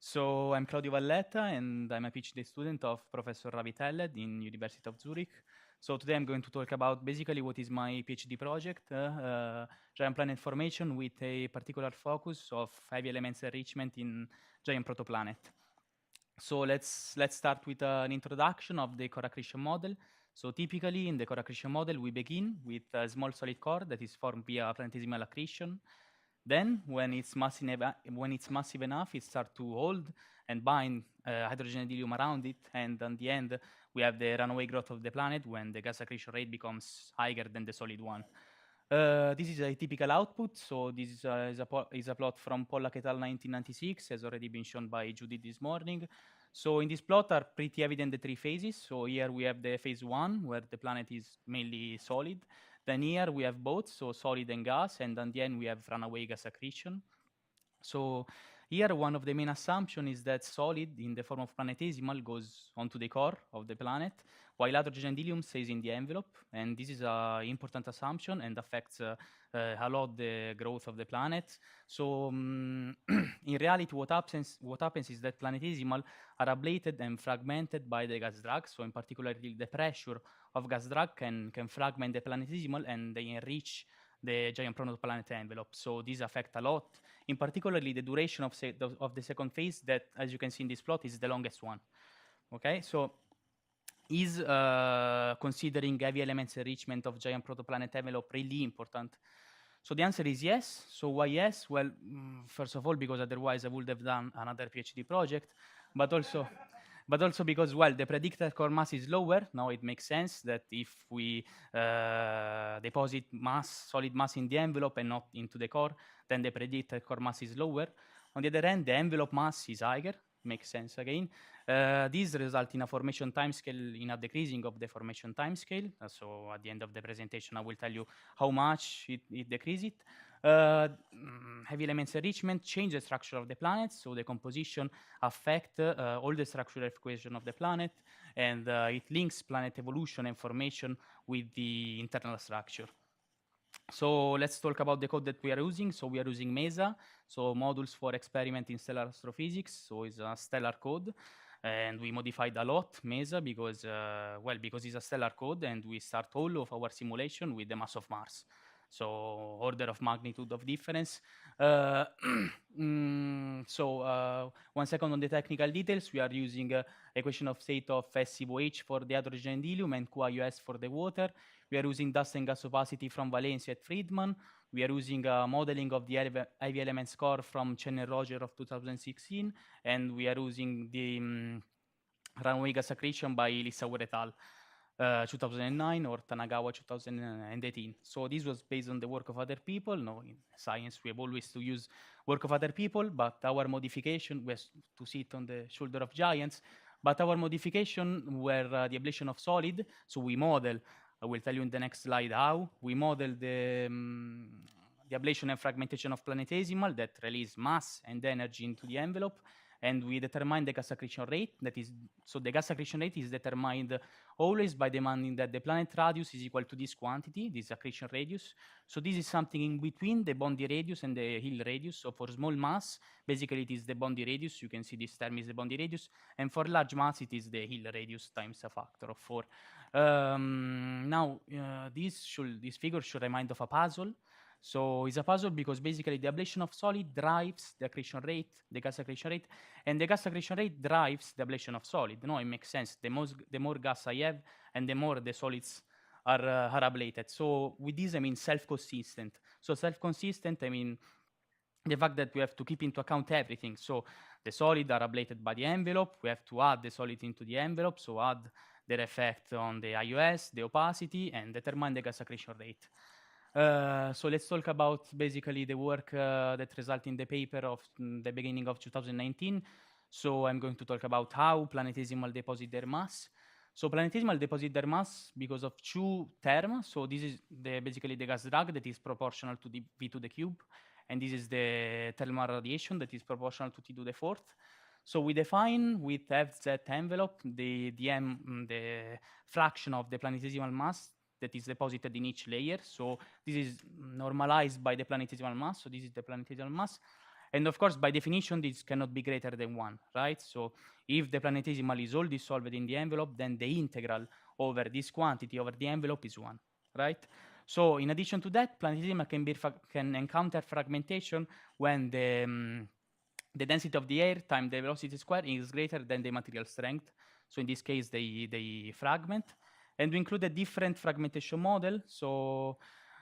So I'm Claudio Valletta, and I'm a PhD student of Professor Ravi Telled in University of Zurich. So today I'm going to talk about basically what is my PhD project, giant planet formation with a particular focus of heavy elements enrichment in giant protoplanet. So let's start with an introduction of the core accretion model. So typically in the core accretion model, we begin with a small solid core that is formed via planetesimal accretion. Then, when it's massive enough, it starts to hold and bind hydrogen and helium around it. And on the end, we have the runaway growth of the planet when the gas accretion rate becomes higher than the solid one. This is a typical output. So this is a plot from Pollack et al. 1996, has already been shown by Judith this morning. So in this plot are pretty evident the three phases. So here we have the phase one, where the planet is mainly solid. Then here we have both, so solid and gas, and at the end we have runaway gas accretion. So here one of the main assumptions is that solid in the form of planetesimal goes onto the core of the planet, while hydrogen and helium stays in the envelope. And this is an important assumption and affects a lot the growth of the planet. So in reality, what happens is that planetesimal are ablated and fragmented by the gas drag. So in particular, the pressure of gas drag can fragment the planetesimal and they enrich the giant protoplanet envelope. So these affect a lot. In particularly, the duration of the second phase that, as you can see in this plot, is the longest one. Okay, so is considering heavy elements enrichment of giant protoplanet envelope really important? So the answer is yes. So why yes? Well, first of all, because otherwise I would have done another PhD project, but also because, well, the predicted core mass is lower. Now it makes sense that if we deposit solid mass in the envelope and not into the core, then the predicted core mass is lower. On the other hand, the envelope mass is higher. Makes sense again. This results in a formation timescale, in a decreasing of the formation timescale. So at the end of the presentation, I will tell you how much it decreases. Heavy elements enrichment change the structure of the planet, so the composition affect all the structural equation of the planet, and it links planet evolution and formation with the internal structure. So let's talk about the code that we are using. So we are using MESA, so Modules for Experiment in Stellar Astrophysics. So it's a stellar code, and we modified a lot MESA because, because it's a stellar code, and we start all of our simulation with the mass of Mars. So order of magnitude of difference. One second on the technical details. We are using equation of state of SCOH for the hydrogen and helium and QIUS for the water. We are using dust and gas opacity from Valencia at Friedman. We are using modeling of the heavy elements core from Chen and Roger of 2016. And we are using the runaway gas accretion by Lissauer et al. 2009 or Tanagawa 2018. So this was based on the work of other people. No, in science we have always to use work of other people, but our modification was to sit on the shoulder of giants. But our modification were the ablation of solid. So we model, I will tell you in the next slide how, we model the ablation and fragmentation of planetesimal that release mass and energy into the envelope. And we determine the gas accretion rate. That is, so the gas accretion rate is determined always by demanding that the planet radius is equal to this quantity, this accretion radius. So this is something in between the Bondi radius and the Hill radius. So for small mass, basically it is the Bondi radius. You can see this term is the Bondi radius. And for large mass, it is the Hill radius times a factor of 4. This figure should remind of a puzzle. So it's a puzzle because basically the ablation of solid drives the accretion rate, the gas accretion rate, and the gas accretion rate drives the ablation of solid. No, it makes sense. The more gas I have, and the more the solids are ablated. So with this, I mean self-consistent. So self-consistent, I mean the fact that we have to keep into account everything. So the solid are ablated by the envelope. We have to add the solid into the envelope. So add their effect on the IUS, the opacity, and determine the gas accretion rate. So let's talk about basically the work that resulted in the paper of the beginning of 2019. So I'm going to talk about how planetesimal deposit their mass. So planetesimal deposit their mass because of two terms. So this is basically the gas drag that is proportional to the V to the cube. And this is the thermal radiation that is proportional to T to the fourth. So we define with FZ envelope the fraction of the planetesimal mass that is deposited in each layer. So this is normalized by the planetesimal mass. So this is the planetesimal mass. And of course, by definition, this cannot be greater than 1, right? So if the planetesimal is all dissolved in the envelope, then the integral over this quantity over the envelope is 1, right? So in addition to that, planetesimal can encounter fragmentation when the density of the air times the velocity square is greater than the material strength. So in this case, they fragment. And we include a different fragmentation model. So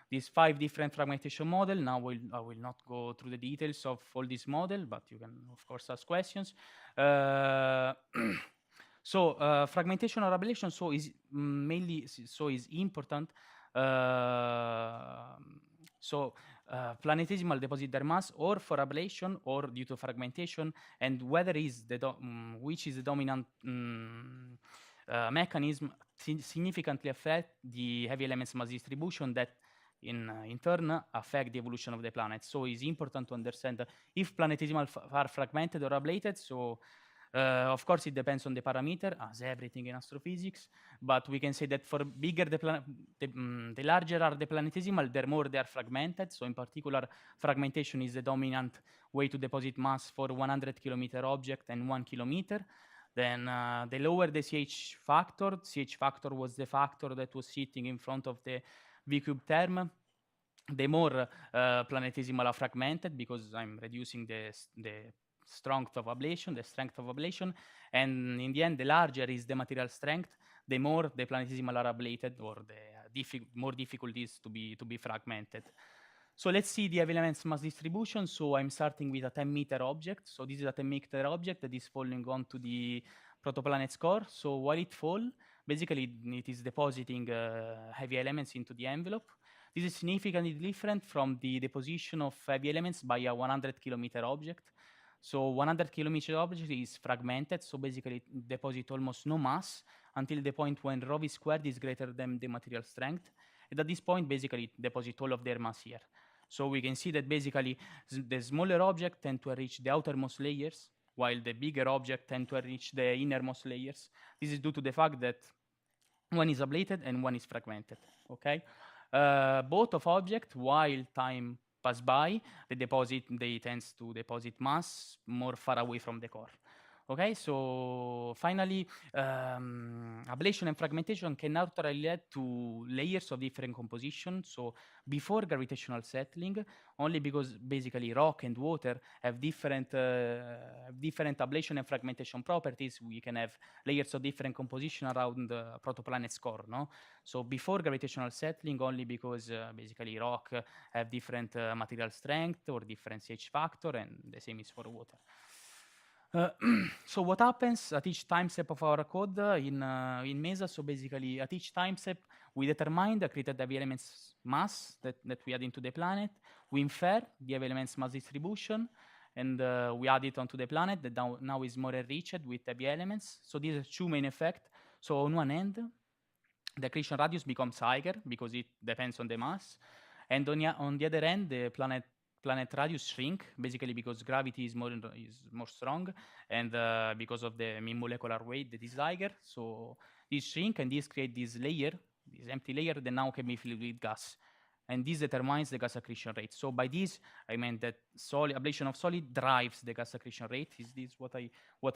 these 5 different fragmentation model. Now I will not go through the details of all this model, but you can of course ask questions. Fragmentation or ablation is mainly is important. Planetesimal deposit their mass or for ablation or due to fragmentation, and whether is which is the dominant mechanism significantly affect the heavy elements mass distribution that in turn affect the evolution of the planet. So it's important to understand if planetesimal are fragmented or ablated. So of course, it depends on the parameter, as everything in astrophysics. But we can say that for bigger the larger are the planetesimal, the more they are fragmented. So in particular, fragmentation is the dominant way to deposit mass for 100 kilometer object and 1 kilometer. Then the lower the CH factor was the factor that was sitting in front of the V cube term, the more planetesimal are fragmented, because I'm reducing the strength of ablation, and in the end, the larger is the material strength, the more the planetesimal are ablated, or the more difficult it is to be fragmented. So let's see the heavy elements mass distribution. So I'm starting with a 10-meter object. So this is a 10-meter object that is falling onto the protoplanet's core. So while it falls, basically it is depositing heavy elements into the envelope. This is significantly different from the deposition of heavy elements by a 100-kilometer object. So 100-kilometer object is fragmented, so basically it deposits almost no mass until the point when rho v squared is greater than the material strength. And at this point, basically, it deposits all of their mass here. So we can see that basically the smaller object tend to enrich the outermost layers, while the bigger object tend to enrich the innermost layers. This is due to the fact that one is ablated and one is fragmented, okay? Both of objects, while time pass by, they tends to deposit mass more far away from the core. Okay, so finally, ablation and fragmentation can naturally lead to layers of different composition. So before gravitational settling, only because basically rock and water have different ablation and fragmentation properties, we can have layers of different composition around the protoplanet's core. No, so before gravitational settling, only because basically rock have different material strength or different CH factor, and the same is for water. So what happens at each time step of our code in MESA? So basically, at each time step, we determine the created heavy elements mass that we add into the planet. We infer the heavy elements mass distribution, and we add it onto the planet that now is more enriched with heavy elements. So these are two main effects. So on one end, the accretion radius becomes higher because it depends on the mass, and on the other end, the planet radius shrink, basically because gravity is more strong, and because of the mean molecular weight that is higher. So this shrink, and this create this empty layer that now can be filled with gas, and this determines the gas accretion rate. So by this, I meant that ablation of solid drives the gas accretion rate. Is this what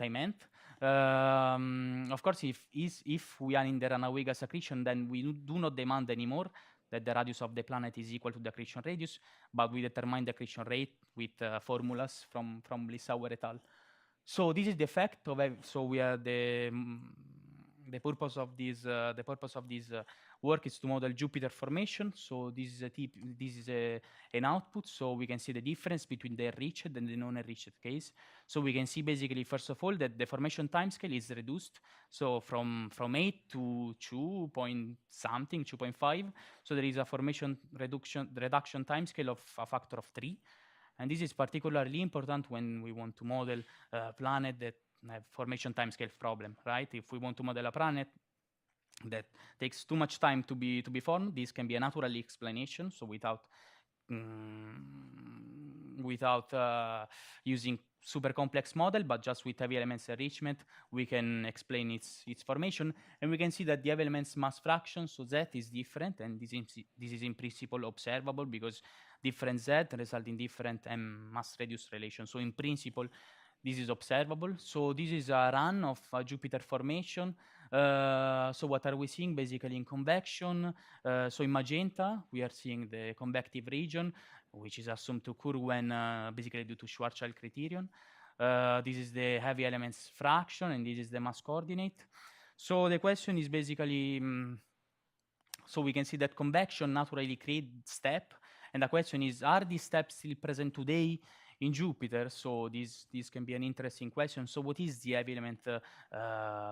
I meant? Of course, if we are in the runaway gas accretion, then we do not demand anymore that the radius of the planet is equal to the accretion radius, but we determine the accretion rate with formulas from Lissauer et al. So this is the effect of. So we are the purpose of this work is to model Jupiter formation. So this is an output. So we can see the difference between the enriched and the non-enriched case. So we can see basically, first of all, that the formation timescale is reduced. So from 8 to 2.5. So there is a formation reduction timescale of a factor of 3. And this is particularly important when we want to model a planet that have formation timescale problem, right? If we want to model a planet that takes too much time to be formed, this can be a natural explanation. So without using super complex model, but just with heavy elements enrichment, we can explain its formation. And we can see that the heavy elements mass fraction, so Z is different, and this is in principle observable because different Z result in different mass radius relation. So in principle, this is observable. So this is a run of Jupiter formation. So what are we seeing? Basically in convection, so in magenta, we are seeing the convective region, which is assumed to occur when basically due to Schwarzschild criterion. This is the heavy elements fraction, and this is the mass coordinate. So the question is basically, so we can see that convection naturally creates step, and the question is, are these steps still present today in Jupiter? So this can be an interesting question. So what is the heavy element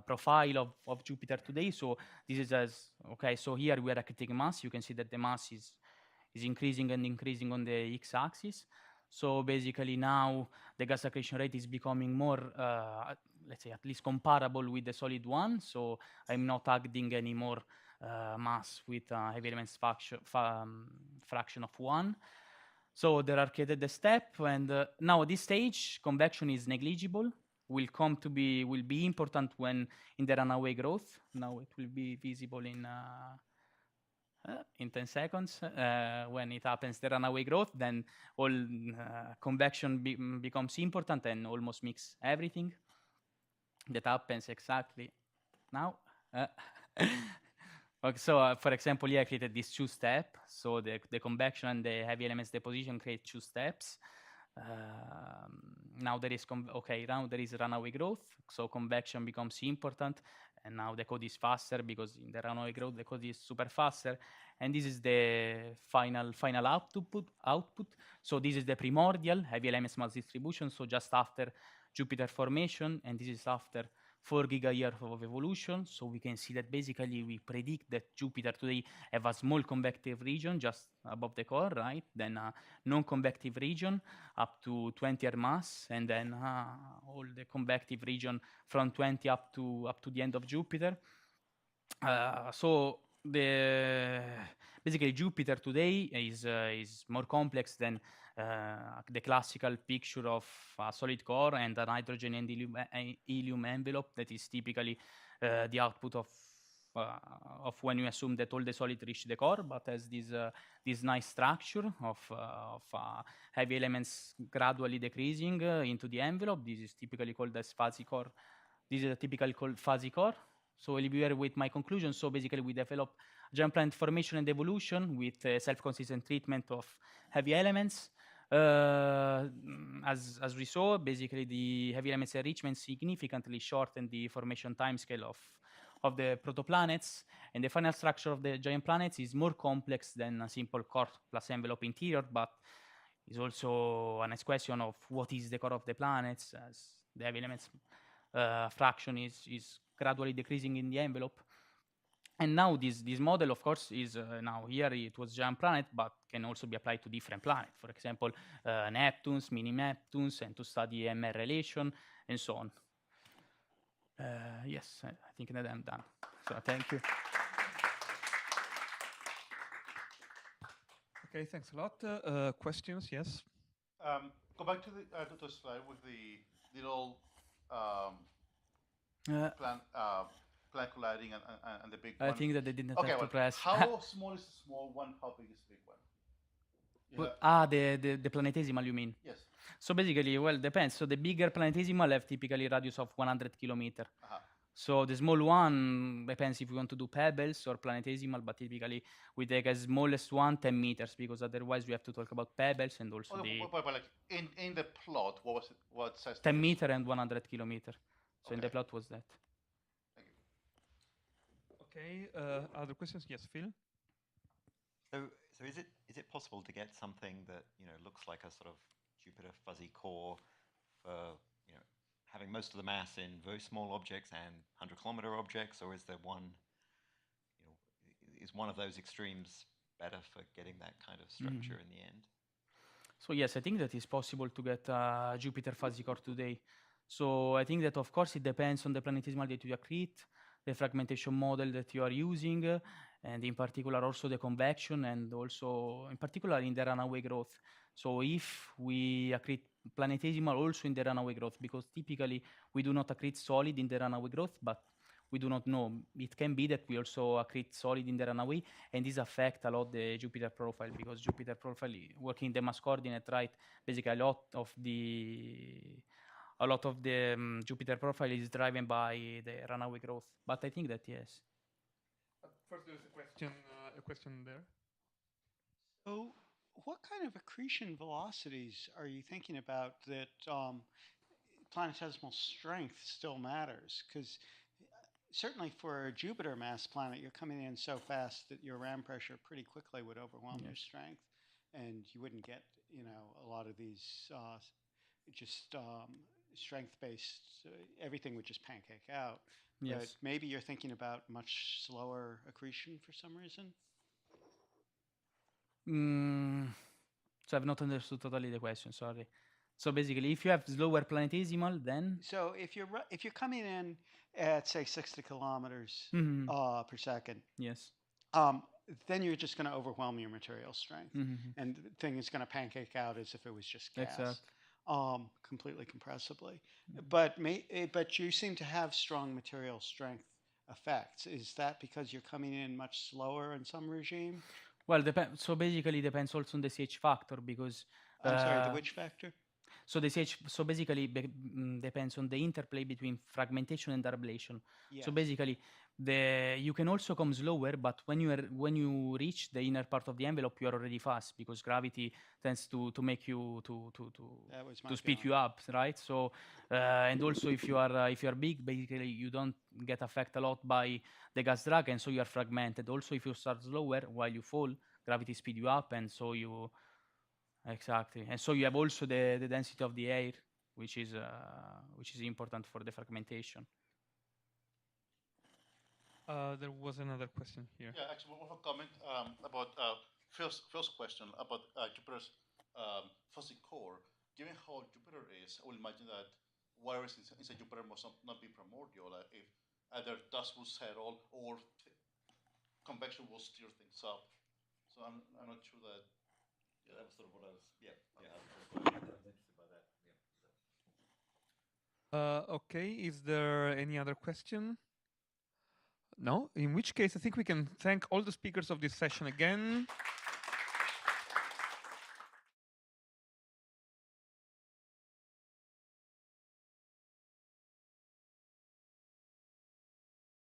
profile of Jupiter today? So this is okay, so here we are accreting mass. You can see that the mass is increasing and increasing on the x-axis. So basically now the gas accretion rate is becoming more, let's say, at least comparable with the solid one. So I'm not adding any more mass with heavy elements fraction of 1. So there are created the step, and now at this stage, convection is negligible. Will be important when in the runaway growth. Now it will be visible in 10 seconds. When it happens, the runaway growth, then all convection becomes important and almost mix everything. That happens exactly now. Okay, so for example, here I created this 2 step. So the convection and the heavy elements deposition create 2 steps. Now there is now there is runaway growth, so convection becomes important, and now the code is faster because in the runaway growth the code is super faster, and this is the final output. So this is the primordial heavy elements mass distribution, so just after Jupiter formation, and this is after 4 gigayears of evolution. So we can see that basically we predict that Jupiter today have a small convective region just above the core, right? Then a non-convective region up to 20 mass, and then all the convective region from 20 up to the end of Jupiter. So basically Jupiter today is more complex than the classical picture of a solid core and a nitrogen and helium envelope that is typically the output of when you assume that all the solid reach the core, but has this nice structure of heavy elements gradually decreasing into the envelope. This is typically called as fuzzy core. This is a typical called fuzzy core. So I'll be here with my conclusion. So basically we develop giant planet formation and evolution with self-consistent treatment of heavy elements. As we saw, basically the heavy elements enrichment significantly shortened the formation timescale of the protoplanets, and the final structure of the giant planets is more complex than a simple core plus envelope interior, but is also a nice question of what is the core of the planets, as the heavy elements fraction is gradually decreasing in the envelope. And now this model, of course, is now here it was giant planet, but can also be applied to different planets. For example, Neptunes, mini Neptunes, and to study MR relation, and so on. Yes, I think that I'm done. So thank you. Okay, thanks a lot. Questions? Yes. Go back to the slide with the little planet colliding and the big one. I think that they didn't have to press. How small is the small one? How big is the big one? The planetesimal, you mean? Yes. So basically, well, depends. So the bigger planetesimal have typically a radius of 100 kilometers. So the small one depends if we want to do pebbles or planetesimal, but typically we take as smallest one 10 meters, because otherwise we have to talk about pebbles and also but like in the plot, what was it? What size? 10 meter and 100 kilometers. So in the plot was that. Thank you. Okay. Other questions? Yes, Phil. So is it possible to get something that looks like a sort of Jupiter fuzzy core for having most of the mass in very small objects and 100-kilometer objects, or is there is one of those extremes better for getting that kind of structure in the end? So yes, I think that it's possible to get Jupiter fuzzy core today. So I think that of course it depends on the planetesimal that you accrete, the fragmentation model that you are using, and in particular also the convection, and also in particular in the runaway growth. So if we accrete planetesimal also in the runaway growth, because typically we do not accrete solid in the runaway growth, but we do not know. It can be that we also accrete solid in the runaway, and this affect a lot the Jupiter profile, because Jupiter profile working the mass coordinate, right? Basically, a lot of the Jupiter profile is driven by the runaway growth. But I think that yes. First, there's a question there. So, what kind of accretion velocities are you thinking about that planetesimal strength still matters? Because certainly for a Jupiter mass planet, you're coming in so fast that your ram pressure pretty quickly would overwhelm your strength, and you wouldn't get, a lot of these just strength-based. Everything would just pancake out. Yes. But maybe you're thinking about much slower accretion for some reason. So I've not understood totally the question. Sorry. So basically, if you have slower planetesimal, then So if you're coming in at say 60 kilometers per second, yes. then you're just going to overwhelm your material strength, and the thing is going to pancake out as if it was just gas, Exactly. completely compressibly. But you seem to have strong material strength effects. Is that because you're coming in much slower in some regime? Well, so basically depends also on the CH factor, because I'm sorry, the which factor? so the CH, so basically depends on the interplay between fragmentation and ablation. Yes. So basically, you can also come slower, but when you reach the inner part of the envelope, you are already fast, because gravity tends to make you to speed you up, right? So and also if you are big, basically you don't get affected a lot by the gas drag, and so you are fragmented. Also, if you start slower while you fall, gravity speed you up, and so you exactly, and so you have also the density of the air, which is important for the fragmentation. There was another question here. Yeah, actually, one more comment about first question about Jupiter's fuzzy core. Given how Jupiter is, I would imagine that whatever is inside Jupiter must not be primordial. If either dust will settle or convection will steer things up. So I'm not sure that. Yeah, that was sort of what I was. Yeah, I was interested by that. Yeah. Okay, is there any other question? No? In which case, I think we can thank all the speakers of this session again.